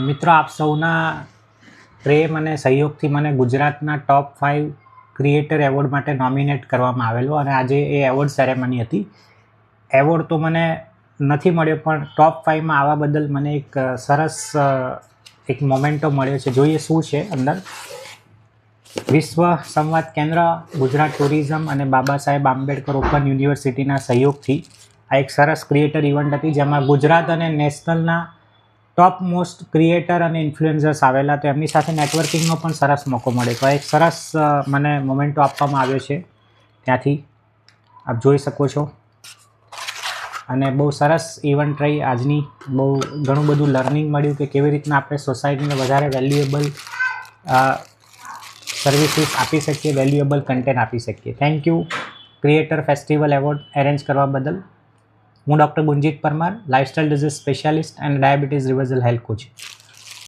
મિત્રો, આપ સૌના પ્રેમ અને સહયોગથી મને ગુજરાતના ટોપ 5 ક્રિએટર એવોર્ડ માટે નોમિનેટ કરવામાં આવેલો અને આજે એ એવોર્ડ સેરેમની હતી. એવોર્ડ તો મને નથી મળ્યો, પણ ટોપ 5માં આવવા બદલ મને એક સરસ એક મોમેન્ટો મળ્યો છે. જોઈએ શું છે અંદર. વિશ્વ સંવાદ કેન્દ્ર, ગુજરાત ટુરિઝમ અને બાબા સાહેબ આંબેડકર ઓપન યુનિવર્સિટીના સહયોગથી આ એક સરસ ક્રિએટર ઇવેન્ટ હતી, જેમાં ગુજરાત અને નેશનલના ટોપ મોસ્ટ ક્રિએટર અને ઇન્ફ્લુએન્સર્સ આવેલા. તો એમની સાથે નેટવર્કિંગનો પણ સરસ મોકો મળે. તો એક સરસ મને મોમેન્ટો આપવામાં આવ્યો છે ત્યાંથી, આપ જોઈ શકો છો. અને બહુ સરસ ઇવેન્ટ રહી આજની. બહુ ઘણું બધું લર્નિંગ મળ્યું કે કેવી રીતના આપણે સોસાયટીને વધારે વેલ્યુએબલ સર્વિસીસ આપી શકીએ, વેલ્યુએબલ કન્ટેન્ટ આપી શકીએ. Thank you creator festival award arrange કરવા બદલ. હું doctor Gunjit Parmar, lifestyle disease specialist and diabetes reversal health coach.